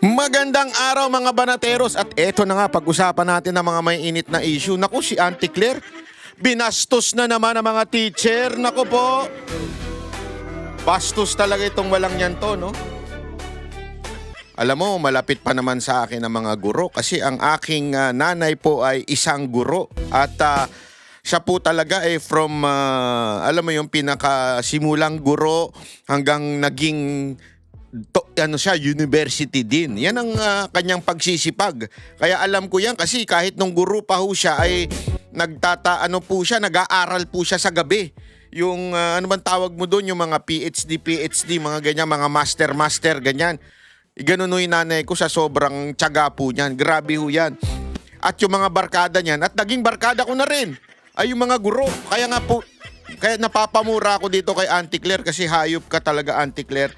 Magandang araw mga banateros at eto na nga pag-usapan natin ang mga may init na issue. Naku, si Auntie Claire, binastos na naman ang mga teacher. Naku po, bastos talaga itong walang yan to, no? Alam mo, malapit pa naman sa akin ang mga guro kasi ang aking nanay po ay isang guro. At siya po talaga ay from, alam mo yung pinakasimulang guro hanggang naging siya, university din. Yan ang kanyang pagsisipag. Kaya alam ko yan kasi kahit nung guro pa ho siya ay nag-aaral po siya sa gabi. Yung ano bang tawag mo doon, yung mga PhD, mga ganyan, mga master, ganyan. Ganun yung nanay ko sa sobrang tiyaga po niyan. Grabe ho yan. At yung mga barkada niyan, at naging barkada ko na rin, ay yung mga guro. Kaya nga po, kaya napapamura ako dito kay Auntie Claire kasi hayop ka talaga, Auntie Claire.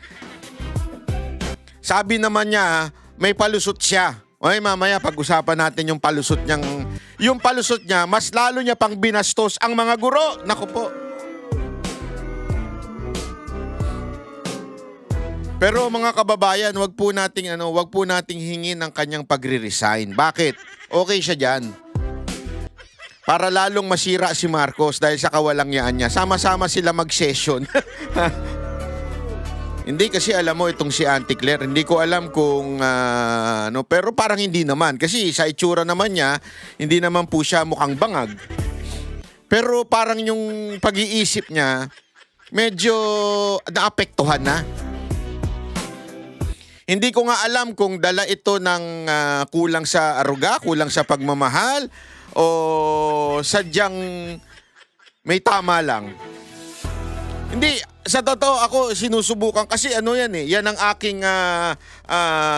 Sabi naman niya, may palusot siya. Okay, mamaya pag-usapan natin yung palusot niyang... Yung palusot niya, mas lalo niya pang binastos ang mga guro. Naku po. Pero mga kababayan, wag po nating hingin ang kanyang pagre-resign. Bakit? Okay siya diyan. Para lalong masira si Marcos dahil sa kawalangyaan niya. Sama-sama sila mag-session. Hindi kasi alam mo itong si Auntie Claire, hindi ko alam kung pero parang hindi naman. Kasi sa itsura naman niya, hindi naman po siya mukhang bangag. Pero parang yung pag-iisip niya, medyo naapektuhan na. Hindi ko nga alam kung dala ito ng kulang sa aruga, kulang sa pagmamahal, o sadyang may tama lang. Hindi, sa totoo ako sinusubukan kasi yan ang aking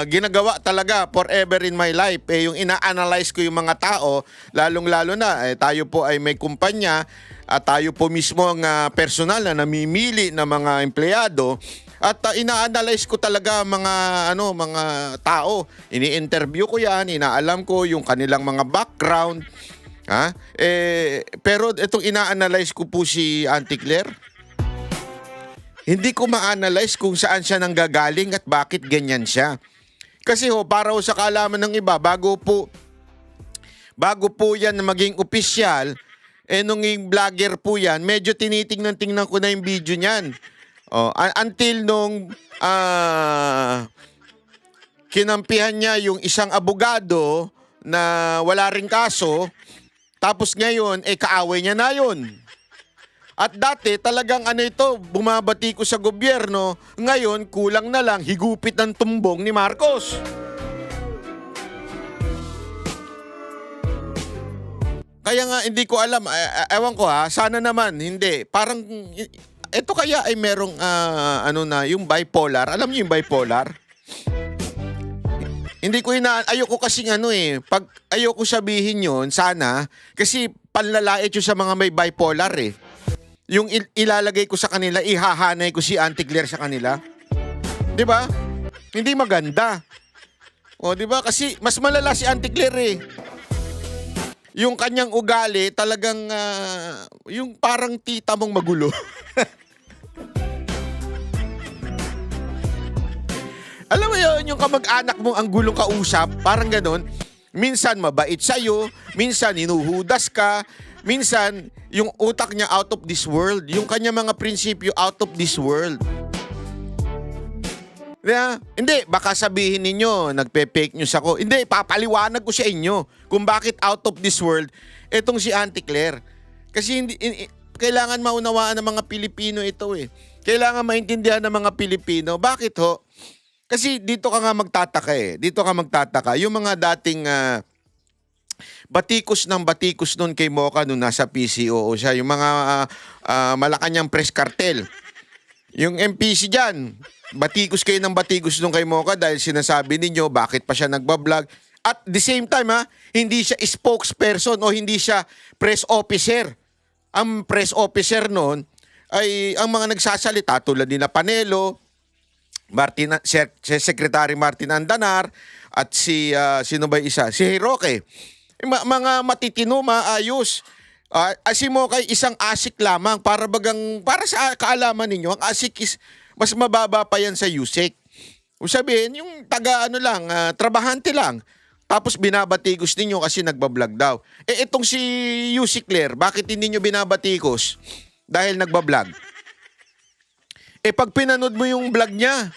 ginagawa talaga forever in my life. Yung ina-analyze ko yung mga tao, lalong-lalo na tayo po ay may kumpanya at tayo po mismo ang personal na namimili ng mga empleyado. At ina-analyze ko talaga mga tao. Ini-interview ko yan, inaalam ko yung kanilang mga background. Pero itong ina-analyze ko po si Auntie Claire, hindi ko ma-analyze kung saan siya nanggagaling at bakit ganyan siya. Kasi para sa kaalaman ng iba, bago po yan maging opisyal, nung vlogger po yan, medyo tinitingnan ko na yung video niyan. Until nung kinampihan niya yung isang abogado na wala ring kaso, tapos ngayon, kaaway niya na yun. At dati talagang bumabati ko sa gobyerno, ngayon kulang na lang higupit ng tumbong ni Marcos. Kaya nga hindi ko alam, ewan ko sana naman hindi. Parang ito kaya ay merong yung bipolar. Alam niyo yung bipolar? Hindi ko ayoko kasing pag ayoko sabihin yun, sana, kasi panlalait yun sa mga may bipolar Yung ilalagay ko sa kanila, ihahanay ko si Auntie Claire sa kanila. 'Di ba? Hindi maganda. 'Di ba? Kasi mas malala si Auntie Claire Yung kanyang ugali talagang yung parang tita mong magulo. Alam mo yun, yung kamag-anak mo ang gulong kausap, parang ganun. Minsan mabait sa'yo, minsan hinuhudas ka, minsan yung utak niya out of this world, yung kanya mga prinsipyo out of this world. Hindi, baka sabihin ninyo, nagpe-fake news ako. Hindi, papaliwanag ko sa inyo kung bakit out of this world itong si Auntie Claire. Kasi kailangan maunawaan ng mga Pilipino ito Kailangan maintindihan ng mga Pilipino. Bakit ho? Kasi dito ka nga magtataka Dito ka magtataka. Yung mga dating batikos ng batikos nun kay Mocha nung nasa PCOO siya. Yung mga Malacanang Press Cartel. Yung MPC dyan, batikos kayo ng batikos nung kay Mocha dahil sinasabi ninyo bakit pa siya nagbablog. At the same time, hindi siya spokesperson o hindi siya press officer. Ang press officer noon ay ang mga nagsasalita tulad ni Panelo, Secretary Martin Andanar, at sino ba isa? Si Roque. Mga matitino, maayos. Si Mocha ay isang asik lamang para sa kaalaman ninyo, ang asik is mas mababa pa yan sa USEC. Kung sabihin, yung taga ano lang, trabahante lang. Tapos binabatikos ninyo kasi nagbablog daw. Eh itong si Yussi Claire, bakit hindi nyo binabatikos? Dahil nagbablog. Eh pag pinanood mo yung vlog niya,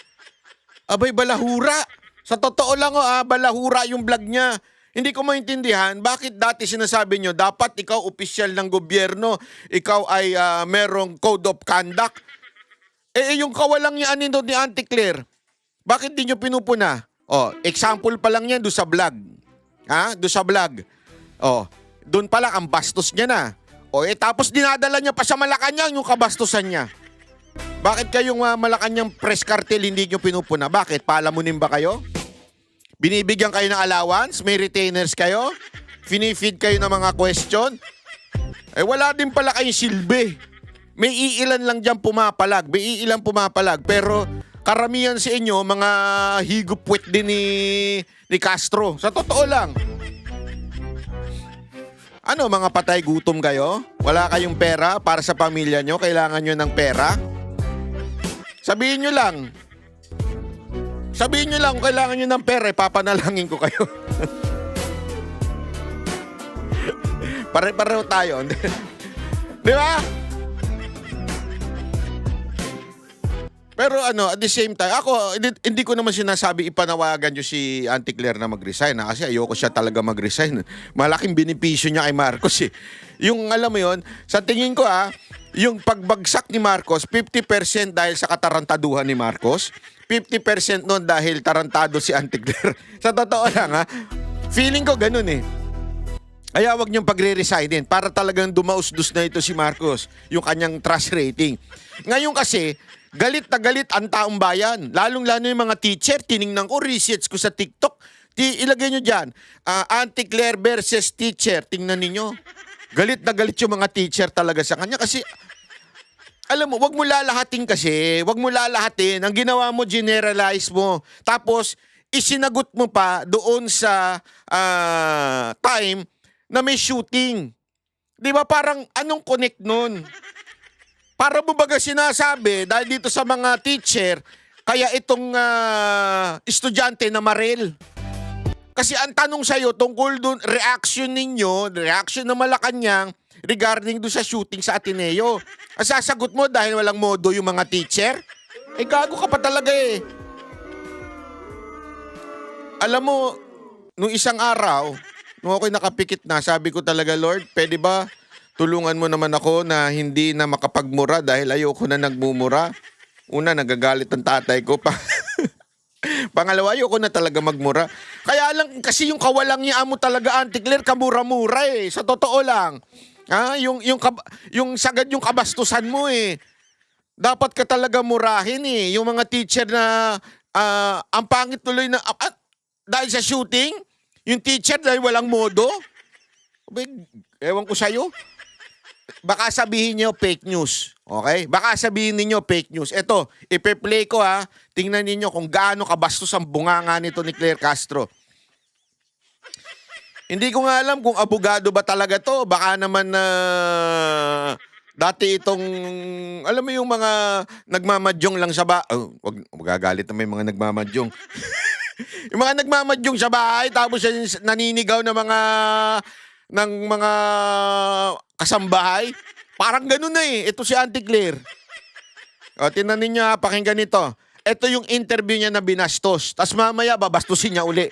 abay balahura. Sa totoo lang balahura yung vlog niya. Hindi ko maintindihan bakit dati sinasabi nyo dapat ikaw opisyal ng gobyerno, ikaw ay merong code of conduct. Eh yung kawalang niya nito ni Auntie Claire, bakit di nyo pinupuna? Example pa lang yan doon sa vlog. Doon sa vlog. Doon pa lang ang bastos niya na. Tapos dinadala niya pa sa Malacanang yung kabastusan niya. Bakit kayong Malacanang press cartel hindi nyo pinupuna? Bakit? Palamunin ba kayo? Binibigyan kayo ng allowance? May retainers kayo? Finifeed kayo ng mga question? Wala din pala kayong silbi. May iilan lang dyan pumapalag. May iilan pumapalag. Pero karamihan sa inyo, mga higupwet din ni Castro. Sa totoo lang. Ano, mga patay gutom kayo? Wala kayong pera para sa pamilya nyo? Kailangan nyo ng pera? Sabihin nyo lang. Sabihin nyo lang kung kailangan nyo ng pera, papanalangin ko kayo. Pare-pareho tayo. Di ba? Pero at the same time, ako, hindi ko naman sinasabi ipanawagan nyo si Auntie Claire na mag-resign. Kasi ayoko siya talaga mag-resign. Malaking benepisyo niya kay Marcos eh. Yung alam mo yun, sa tingin ko yung pagbagsak ni Marcos, 50% dahil sa katarantaduhan ni Marcos, 50% nun dahil tarantado si Auntie Claire. Sa totoo lang feeling ko ganun eh. Kaya wag niyong pagre-resignin para talagang dumaus-dus na ito si Marcos, yung kanyang trust rating. Ngayon kasi, galit na galit ang taong bayan. Lalong-lalo yung mga teacher, tiningnan ko, research ko sa TikTok. Ilagay nyo dyan, Auntie Claire versus teacher. Tingnan ninyo. Galit na galit yung mga teacher talaga sa kanya. Kasi, alam mo, wag mo lalahatin kasi. Wag mo lalahatin. Ang ginawa mo, generalize mo. Tapos, isinagot mo pa doon sa time na may shooting. Di ba parang anong connect nun? Para mo baga sinasabi, dahil dito sa mga teacher, kaya itong estudyante na marel. Kasi ang tanong sa'yo, tungkol dun, reaction ninyo, reaction ng Malacanang, regarding doon sa shooting sa Ateneo. Ang sasagot mo dahil walang modo yung mga teacher? Gago ka pa talaga eh. Alam mo, nung isang araw, nung ako'y nakapikit na, sabi ko talaga, Lord, pwede ba tulungan mo naman ako na hindi na makapagmura dahil ayoko na nagmumura. Una, nagagalit ang tatay ko pa. Pangalawa, ayoko na talaga magmura. Kaya lang, kasi yung kawalang niya mo talaga, Auntie Claire, kamura-mura eh. Sa totoo lang. Yung sagad yung kabastusan mo eh. Dapat ka talaga murahin eh. Yung mga teacher na ang pangit tuloy na dahil sa shooting, yung teacher dahil walang modo. Ewan ko sa'yo. Baka sabihin niyo fake news. Okay? Baka sabihin niyo fake news. Ito, ipe-play ko Tingnan niyo kung gaano kabastos ang bunganga nito ni Claire Castro. Hindi ko nga alam kung abogado ba talaga to. Baka naman dati itong, alam mo yung mga nagmamadyong lang sa wag magagalit na may mga nagmamadyong. Yung mga nagmamadyong sa bahay, tapos naninigaw ng mga kasambahay. Parang ganun na eh. Ito si Auntie Claire. Tingnan ninyo, pakinggan nito. Ito yung interview niya na binastos. Tapos mamaya, babastusin niya uli.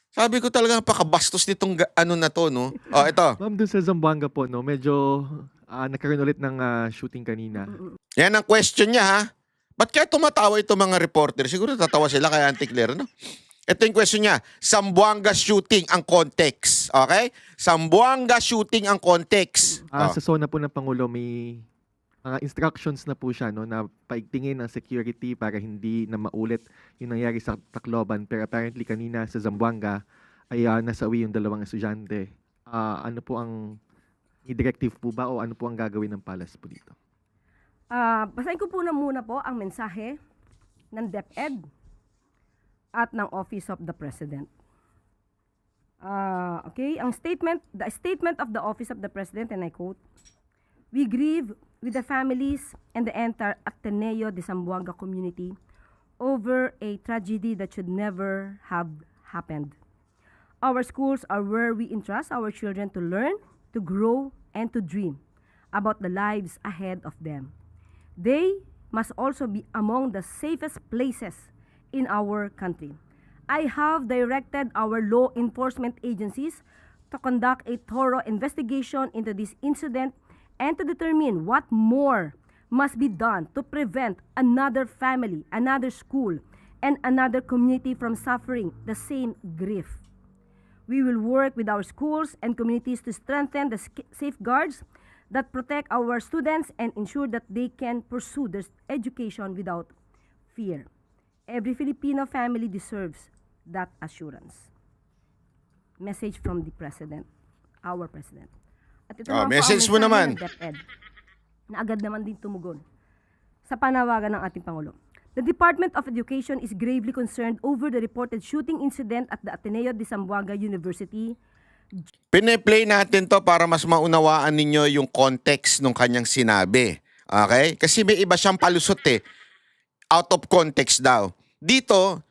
Sabi ko talaga, napakabastos nitong na to, no? Ito. Ma'am, dun sa Zamboanga po, no, medyo nagkaroon ulit ng shooting kanina. Yan ang question niya, ha? Ba't kaya tumatawa itong mga reporter? Siguro tatawa sila kay Auntie Claire, no? Ito yung question niya. Zamboanga shooting ang context. Okay? Zamboanga shooting ang context. Sa zona po ng Pangulo, may mga instructions na po siya, no, na paigtingin ang security para hindi na maulit yung nangyari sa Tacloban. Pero apparently kanina sa Zamboanga ay nasawi yung 2 estudyante. Ano po ang directive po ba o ano po ang gagawin ng Palace po dito? Basahin ko po muna po ang mensahe ng DepEd at ng Office of the President. Okay, the statement of the Office of the President, and I quote, "We grieve with the families and the entire Ateneo de Zamboanga community over a tragedy that should never have happened. Our schools are where we entrust our children to learn, to grow, and to dream about the lives ahead of them. They must also be among the safest places in our country. I have directed our law enforcement agencies to conduct a thorough investigation into this incident and to determine what more must be done to prevent another family, another school, and another community from suffering the same grief. We will work with our schools and communities to strengthen the safeguards that protect our students and ensure that they can pursue their education without fear. Every Filipino family deserves that assurance. Message from the President, our President. At ito naman po ang message mo mensahe naman. ng DepEd, na agad naman din tumugon sa panawagan ng ating Pangulo. The Department of Education is gravely concerned over the reported shooting incident at the Ateneo de Zamboanga University. Pine-play natin to para mas maunawaan ninyo yung context ng kanyang sinabi. Okay? Kasi may iba siyang palusot eh. Out of context daw. Dito,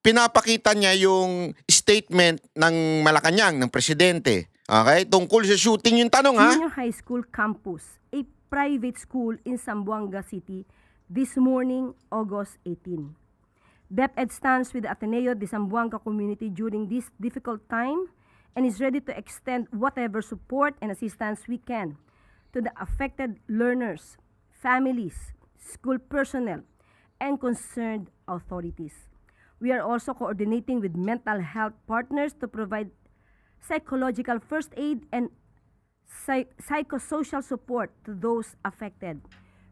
pinapakita niya yung statement ng Malacanang, ng presidente. Okay? Tungkol sa shooting yung tanong, ha? Junior High School campus, a private school in Zamboanga City, this morning, August 18. DepEd stands with the Ateneo de Zamboanga community during this difficult time and is ready to extend whatever support and assistance we can to the affected learners, families, school personnel, and concerned authorities. We are also coordinating with mental health partners to provide psychological first aid and psychosocial support to those affected.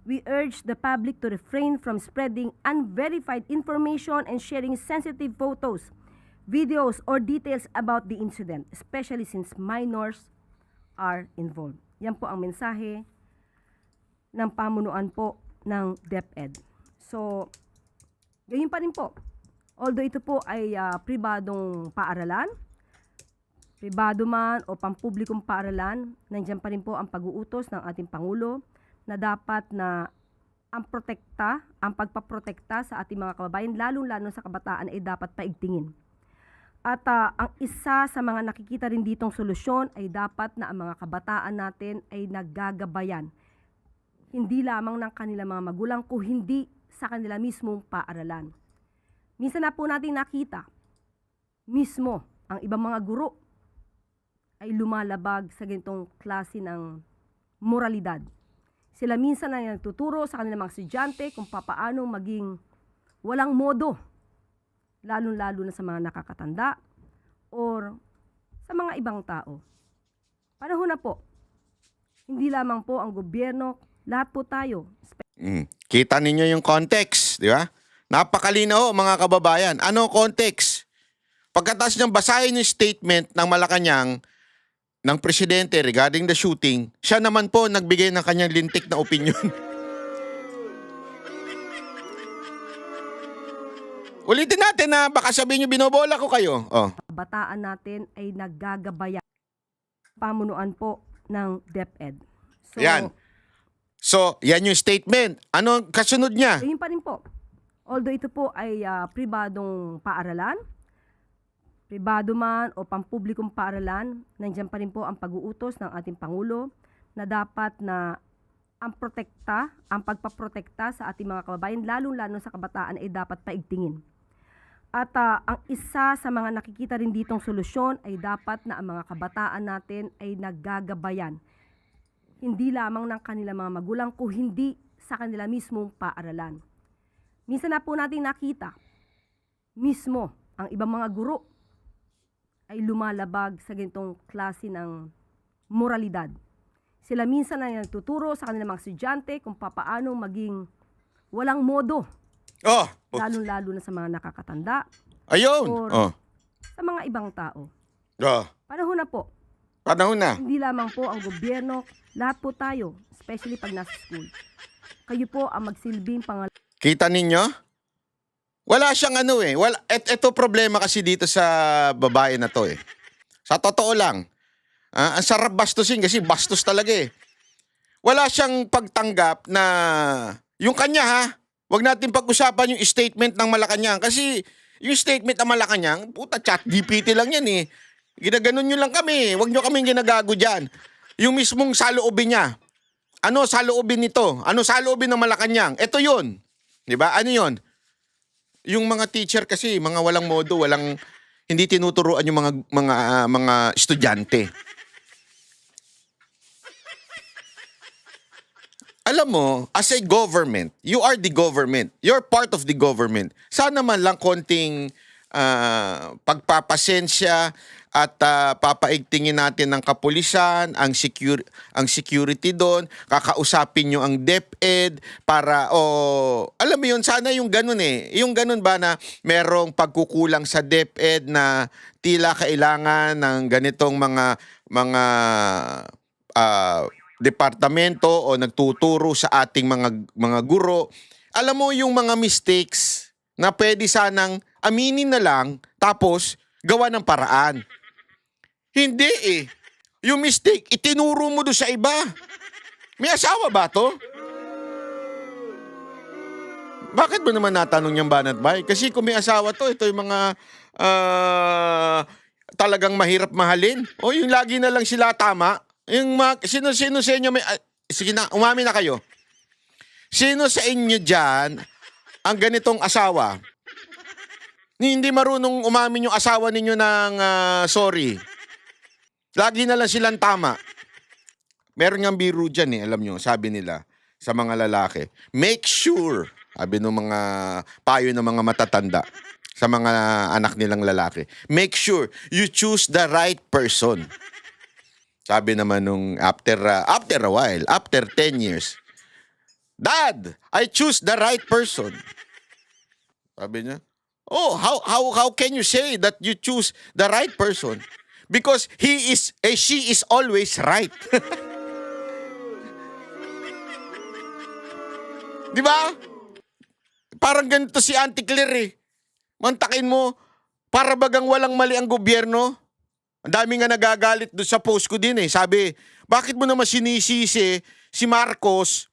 We urge the public to refrain from spreading unverified information and sharing sensitive photos, videos, or details about the incident, especially since minors are involved. Yan po ang mensahe ng pamunuan po ng DepEd. So, ganyan pa rin po. Although ito po ay pribadong paaralan, pribado man o pampublikong paaralan, nandiyan pa rin po ang pag-uutos ng ating Pangulo na dapat na ang pagpaprotekta sa ating mga kababayan, lalong-lalo sa kabataan, ay dapat paigtingin. At ang isa sa mga nakikita rin ditong solusyon ay dapat na ang mga kabataan natin ay naggagabayan. Hindi lamang ng kanilang mga magulang, kung hindi sa kanila mismong paaralan. Minsan na po natin nakita, mismo ang ibang mga guro ay lumalabag sa ganitong klase ng moralidad. Sila minsan na nagtuturo sa kanilang mga estudyante kung papaano maging walang modo, lalong-lalo na sa mga nakakatanda or sa mga ibang tao. Panahon na po, hindi lamang po ang gobyerno, lahat po tayo. Kita ninyo yung context, di ba? Napakalinaw, mga kababayan. Ano context? Pagkatapos niyang basahin yung statement ng Malacanang ng presidente regarding the shooting, siya naman po nagbigay ng kanyang lintik na opinion. Ulitin natin na baka sabihin nyo binobola ko kayo. Oh. Kabataan natin ay naggagabayan. Pamunuan po ng DepEd. So, Yan. So, yan yung statement. Ano kasunod niya? Ganyan pa rin po. Although ito po ay pribadong paaralan, pribado man o pampublikong paaralan, nandiyan pa rin po ang pag-uutos ng ating Pangulo na dapat na ang pagpaprotekta sa ating mga kababayan, lalong-lalo sa kabataan, ay dapat paigtingin. At ang isa sa mga nakikita rin ditong solusyon ay dapat na ang mga kabataan natin ay naggagabayan. Hindi lamang ng kanilang mga magulang, kung hindi sa kanila mismong paaralan. Minsan na po natin nakita, mismo ang ibang mga guro ay lumalabag sa ganitong klase ng moralidad. Sila minsan na nagtuturo sa kanilang mga estudyante kung papaano maging walang modo, Oh. lalong-lalo na sa mga nakakatanda Ayun. or Oh. sa mga ibang tao. Oh. Panahon na po, Panahon na. hindi lamang po ang gobyerno, lahat po tayo, especially pag nasa school. Kayo po ang magsilbing Kita ninyo? Wala siyang ano eh. Ito problema kasi dito sa babae na to eh. Sa totoo lang. Ang sarap bastusin kasi bastos talaga eh. Wala siyang pagtanggap na yung kanya ha. Wag natin pag-usapan yung statement ng Malacanang kasi yung statement ng Malacanang, puta, chat GPT lang yan eh. Ginaganon nyo lang kami. Wag nyo kaming ginagago dyan. Yung mismong saloobin niya. Ano saloobin nito? Ano saloobin ng Malacanang? Ito yun. Diba? Ano yun? Yung mga teacher kasi, mga walang modo, hindi tinuturuan yung mga estudyante. Alam mo, as a government, you are the government. You're part of the government. Sana man lang konting pagpapasensya at papaigtingin natin ng kapulisan, ang security doon, kakausapin nyo ang DepEd para, alam mo yun, sana yung ganun eh. Yung ganun ba na merong pagkukulang sa DepEd na tila kailangan ng ganitong mga departamento o nagtuturo sa ating mga guro. Alam mo yung mga mistakes na pwede sanang aminin na lang tapos gawa ng paraan. Hindi eh. Yung mistake, itinuro mo doon sa iba. May asawa ba to? Bakit mo naman natanong niyang banat bay? Kasi kung may asawa to, ito yung mga talagang mahirap mahalin. O yung lagi na lang sila tama. Yung sino sa inyo may... sige na, umami na kayo. Sino sa inyo dyan ang ganitong asawa? Hindi marunong umamin yung asawa ninyo ng sorry. Lagi na lang silang tama. Meron nga biro dyan eh, alam nyo, sabi nila sa mga lalaki. Make sure, sabi ng mga payo ng mga matatanda sa mga anak nilang lalaki. Make sure you choose the right person. Sabi naman nung after a while, after 10 years, Dad, I choose the right person. Sabi niya, oh, how can you say that you choose the right person? Because she is always right. Di ba? Parang ganito si Auntie Claire eh. Mantakin mo, para bagang walang mali ang gobyerno. Ang dami nga nagagalit doon sa post ko din eh. Sabi, bakit mo naman sinisisi si Marcos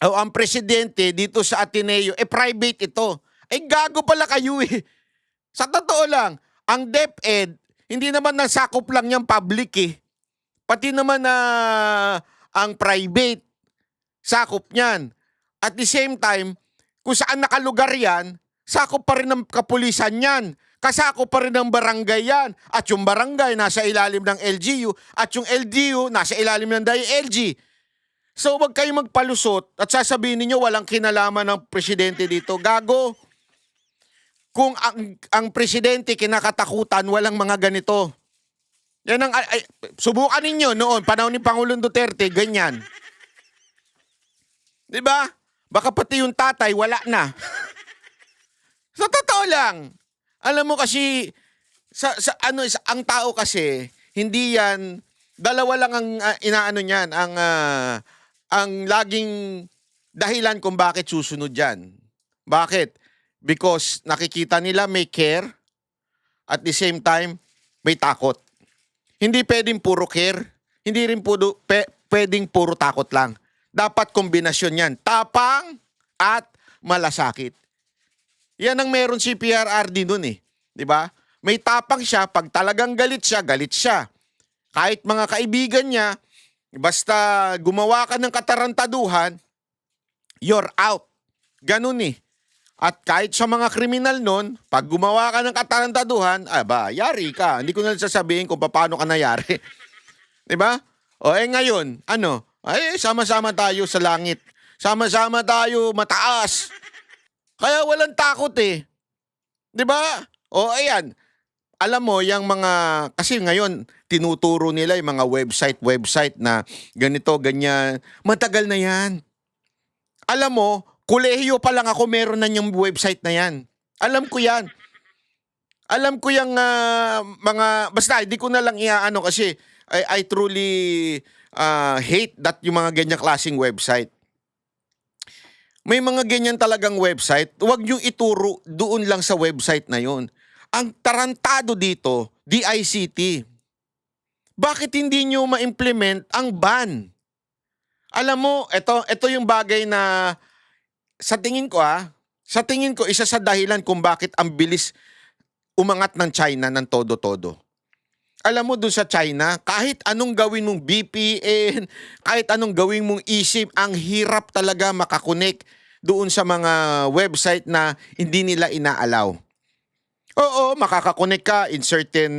o ang presidente dito sa Ateneo? Private ito. Gago pala kayo eh. Sa totoo lang, ang DepEd, hindi naman nasakop lang niyang public eh. Pati naman ang private, sakop niyan. At the same time, kung saan nakalugar yan, sakop pa rin ng kapulisan yan. Kasakop pa rin ng barangay yan. At yung barangay nasa ilalim ng LGU at yung LGU nasa ilalim ng DILG. So wag kayong magpalusot at sasabihin niyo walang kinalaman ng presidente dito. Gago. Kung ang presidente kinakatakutan, walang mga ganito. Yan ang subukan ninyo noon, panahon ni Pangulong Duterte, ganyan. 'Di ba? Baka pati yung tatay wala na. Sa totoo lang. Alam mo kasi ang tao kasi hindi yan dalawa lang ang inaano niyan, ang laging dahilan kung bakit susunod yan. Bakit? Because nakikita nila may care, at the same time, may takot. Hindi pwedeng puro care, hindi rin pwedeng puro takot lang. Dapat kombinasyon yan. Tapang at malasakit. Yan ang meron si PRRD dun eh. Diba? May tapang siya, pag talagang galit siya, galit siya. Kahit mga kaibigan niya, basta gumawa ka ng katarantaduhan, you're out. Ganun eh. At kahit sa mga kriminal nun, pag gumawa ka ng katarantaduhan, yari ka. Hindi ko na sasabihin kung paano ka nayari. Diba? O ngayon, sama-sama tayo sa langit. Sama-sama tayo mataas. Kaya walang takot eh. Diba? O ayan, alam mo, yung mga, kasi ngayon, tinuturo nila yung mga website na ganito, ganyan. Matagal na yan. Alam mo, kolehiyo pa lang ako meron na yung website na yan. Alam ko yan. Alam ko yung mga, basta hindi ko na lang iaano kasi I truly hate that yung mga ganyang klaseng website. May mga ganyan talagang website, huwag niyong ituro doon lang sa website na yon. Ang tarantado dito, DICT. Bakit hindi niyo ma-implement ang ban? Alam mo, ito yung bagay na sa tingin ko isa sa dahilan kung bakit ang bilis umangat ng China ng todo-todo. Alam mo dun sa China, kahit anong gawin mong VPN, kahit anong gawin mong eSIM, ang hirap talaga makakonek doon sa mga website na hindi nila inaalaw. Oo, makakakonek ka in certain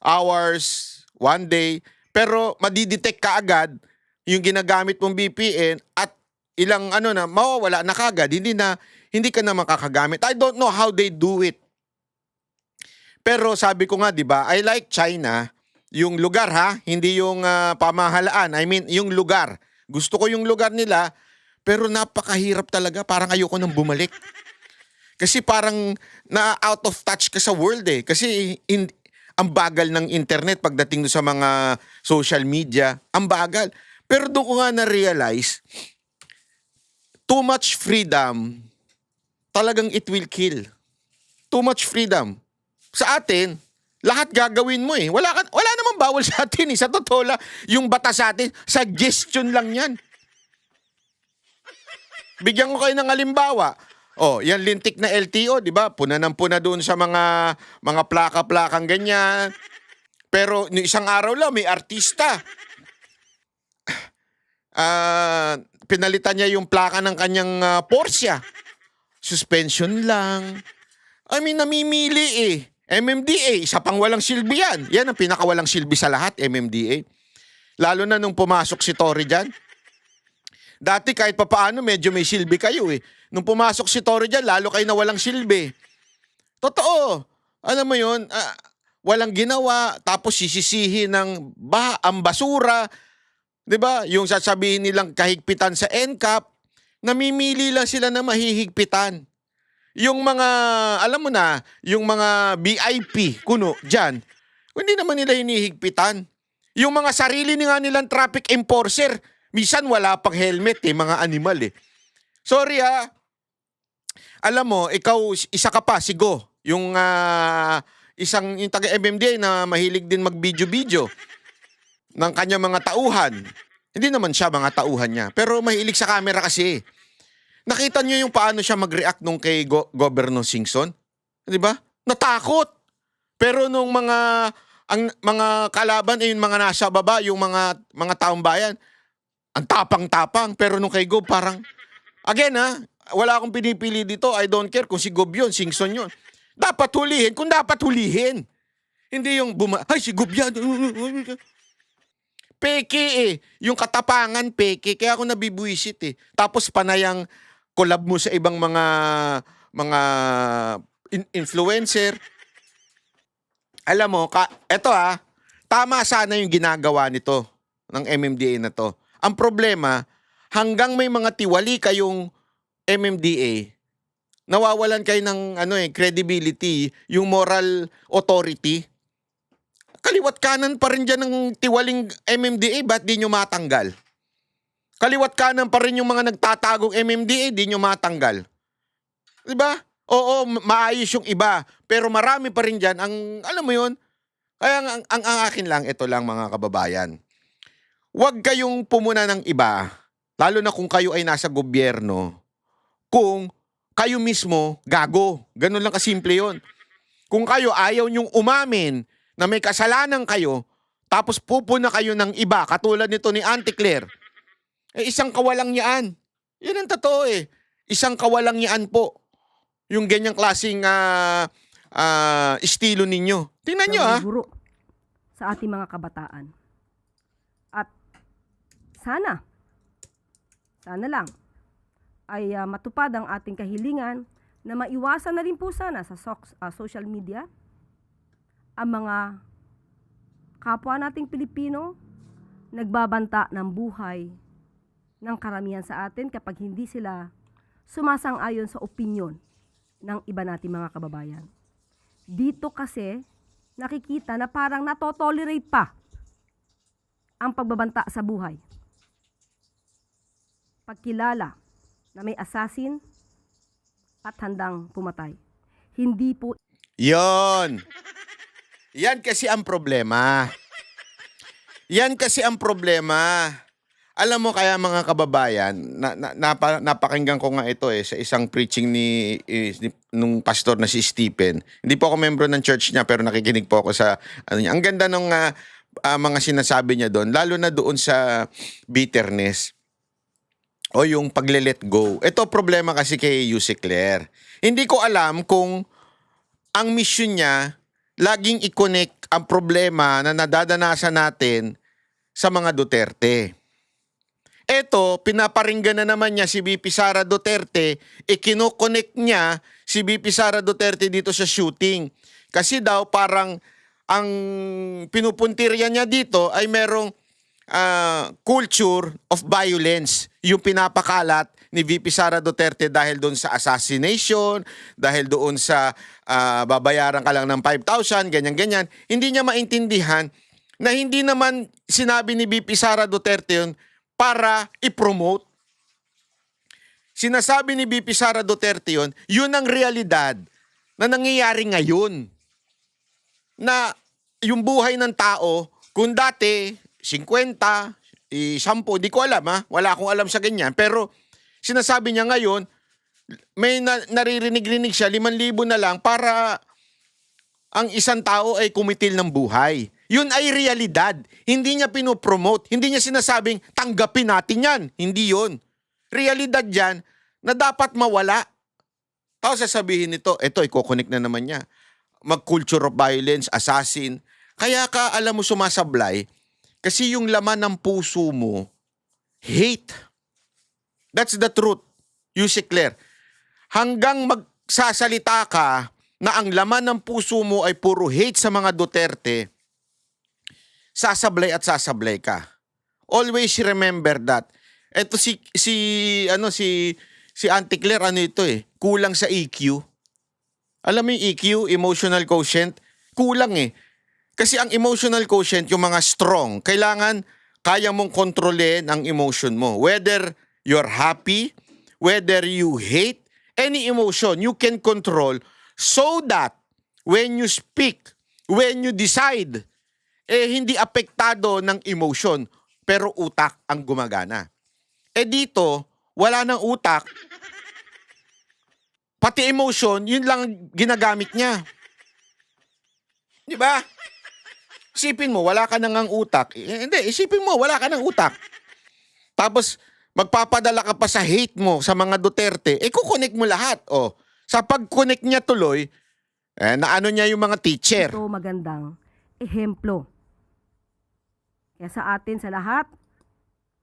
hours, one day, pero madidetect ka agad yung ginagamit mong VPN at ilang mawawala na kagad, hindi ka na makakagamit. I don't know how they do it. Pero sabi ko nga, 'di ba, I like China, yung lugar hindi yung pamahalaan. I mean, yung lugar. Gusto ko yung lugar nila, pero napakahirap talaga, parang ayoko nang bumalik. Kasi parang na out of touch ka sa world eh. Kasi ang bagal ng internet pagdating sa mga social media, ang bagal. Pero doon ko nga na-realize, too much freedom, talagang it will kill. Too much freedom. Sa atin, lahat gagawin mo eh. Wala namang bawal sa atin eh. Sa totoo lang, yung batas sa atin, suggestion lang yan. Bigyan ko kayo ng halimbawa. Oh, yan lintik na LTO, di ba? Puna ng puna doon sa mga plaka-plakang ganyan. Pero isang araw lang, may artista. Pinalitan niya yung plaka ng kanyang Porsche. Suspension lang. I mean, namimili eh. MMDA, isa pang walang silbi yan. Yan ang pinakawalang silbi sa lahat, MMDA. Lalo na nung pumasok si Tory dyan. Dati kahit papaano medyo may silbi kayo eh. Nung pumasok si Tory dyan, lalo kayo na walang silbi. Totoo. Alam mo yun, walang ginawa, tapos sisisihin ng ang basura. 'Di ba? Yung sasabihin nilang kahigpitan sa NCAP, namimili lang sila na mahihigpitan. Yung mga, alam mo na, yung mga VIP, kuno, dyan, hindi naman nila hinihigpitan. Yung mga sarili nga nilang traffic enforcer, minsan wala pang helmet eh, mga animal eh. Sorry alam mo, ikaw, isa ka pa, si Go, yung yung taga-MMDA na mahilig din mag-video-video ng kanyang mga tauhan. Hindi naman siya mga tauhan niya, pero mahilig sa camera kasi. Nakita niyo yung paano siya mag-react nung kay Governor Singson? 'Di ba? Natakot. Pero nung ang mga kalaban ay yung mga nasa baba, yung mga taong bayan, ang tapang-tapang. Pero nung kay Gob parang again wala akong pinipili dito. I don't care kung si Gob yun, Singson yun. Dapat hulihin kung dapat hulihin. Hindi yung ay si Gob yan. Peke eh. Yung katapangan peke. Kaya ako nabibuisit eh. Tapos panayang collab mo sa ibang mga influencer. Alam mo, eto tama sana yung ginagawa nito ng MMDA na to. Ang problema, hanggang may mga tiwali kayong MMDA, nawawalan kayo ng credibility, yung moral authority. Kaliwat kanan pa rin dyan ng tiwaling MMDA, ba't di nyo matanggal? Kaliwat kanan pa rin yung mga nagtatagong MMDA, di nyo matanggal. Diba? Oo, maayos yung iba. Pero marami pa rin dyan, alam mo yun? Kaya ang akin lang, ito lang mga kababayan. Huwag kayong pumuna ng iba, lalo na kung kayo ay nasa gobyerno, kung kayo mismo gago. Ganun lang kasimple yun. Kung kayo ayaw nyong umamin na may kasalanan kayo, tapos pupuna kayo ng iba, katulad nito ni Auntie Claire, isang kawalang yaan. Yan ang totoo eh. Isang kawalang yaan po. Yung ganyang klaseng estilo ninyo. Tingnan nyo guro sa ating mga kabataan. At sana lang ay matupad ang ating kahilingan na maiwasan na rin po sana sa social media ang mga kapwa nating Pilipino nagbabanta ng buhay ng karamihan sa atin kapag hindi sila sumasang-ayon sa opinyon ng iba nating mga kababayan. Dito kasi nakikita na parang natotolerate pa ang pagbabanta sa buhay. Pagkilala na may assassin at handang pumatay. Hindi po Yon. Yan kasi ang problema. Yan kasi ang problema. Alam mo kaya mga kababayan, napakinggan ko nga ito sa isang preaching nung pastor na si Stephen. Hindi po ako membro ng church niya pero nakikinig po ako sa ano niya. Ang ganda ng mga sinasabi niya doon, lalo na doon sa bitterness o yung pagle-let go. Ito problema kasi kay Yusek Claire. Hindi ko alam kung ang mission niya laging i-connect ang problema na nadadanasan natin sa mga Duterte. Eto, pinaparinggan na naman niya si VP Sara Duterte, kino-connect niya si VP Sara Duterte dito sa shooting. Kasi daw parang ang pinupuntirya niya dito ay merong culture of violence. Yung pinapakalat ni VP Sara Duterte dahil doon sa assassination, dahil doon sa babayaran ka lang ng 5,000, ganyan-ganyan. Hindi niya maintindihan na hindi naman sinabi ni VP Sara Duterte yun para i-promote. Sinasabi ni VP Sara Duterte yun ang realidad na nangyayari ngayon. Na yung buhay ng tao, kung dati 50, 10, di ko alam wala akong alam sa ganyan. Pero sinasabi niya ngayon, may naririnig-rinig siya, 5,000 na lang para ang isang tao ay kumitil ng buhay. Yun ay realidad. Hindi niya pinopromote. Hindi niya sinasabing, tanggapin natin yan. Hindi yun. Realidad yan na dapat mawala. Tapos sasabihin nito, ito, i-connect na naman niya. Mag-culture of violence, assassin. Kaya ka, alam mo, sumasablay. Kasi yung laman ng puso mo, hate. That's the truth. Yusek Claire. Hanggang magsasalita ka na ang laman ng puso mo ay puro hate sa mga Duterte, sasablay at sasablay ka. Always remember that. Ito si Auntie Claire, ano ito kulang sa EQ. Alam mo yung EQ, emotional quotient, kulang Kasi ang emotional quotient, yung mga strong, kailangan kaya mong kontrolin ang emotion mo. Whether you're happy, whether you hate, any emotion you can control so that when you speak, when you decide, hindi apektado ng emotion, pero utak ang gumagana. Dito, wala ng utak, pati emotion, yun lang ginagamit niya. Di ba? Isipin mo, wala ka nang utak. Hindi, isipin mo, wala ka nang utak. Tapos, magpapadala ka pa sa hate mo sa mga Duterte, kukonek mo lahat. Sa pag-connect niya tuloy, naano niya yung mga teacher. Ito magandang ehemplo. Kaya sa atin, sa lahat,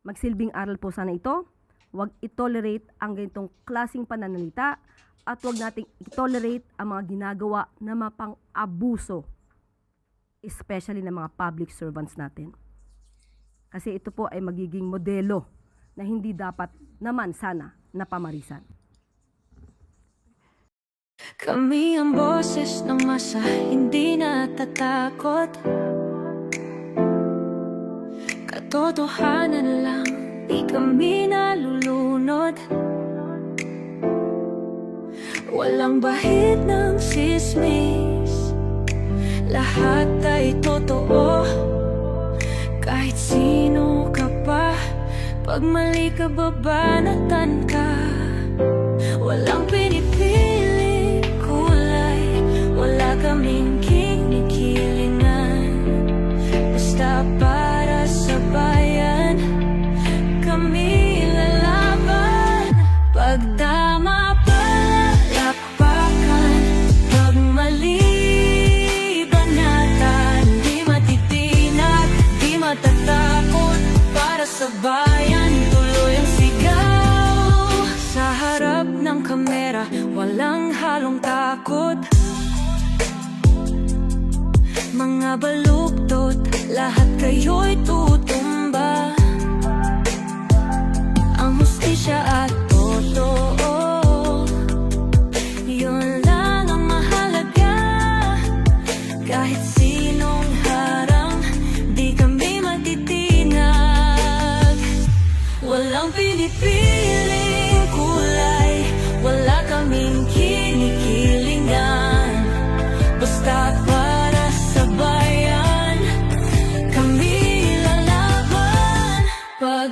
magsilbing aral po sana ito. Huwag itolerate ang ganitong klaseng pananalita at huwag nating itolerate ang mga ginagawa na mapang-abuso, especially ng mga public servants natin. Kasi ito po ay magiging modelo na hindi dapat naman sana napamarisan. Kami ang boses ng masa, hindi natatakot. Katotohanan lang, di kami nalulunod. Walang bahid ng sismis, lahat ay totoo. Kahit sino ka pa, pag mali ka babanatan ka. Walang pinipili kulay, wala kaming kinikilingan. Basta para sa bayan, kami lalaban. Pag tama palakpakan, pag mali banatan. Di matitinag, di matatakot, para sa bayan tuloy ang sigaw. Sa harap ng kamera, walang halong takot. Mga baluktot, lahat kayo'y tutumba. Ang hustisya at totoo, yun lang ang mahalaga. Kahit sinong harang, di kami matitinag. Walang pinipiling kulay, wala kaming kinikilingan. Basta para sa bayan, kami lalaban. Pag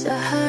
sa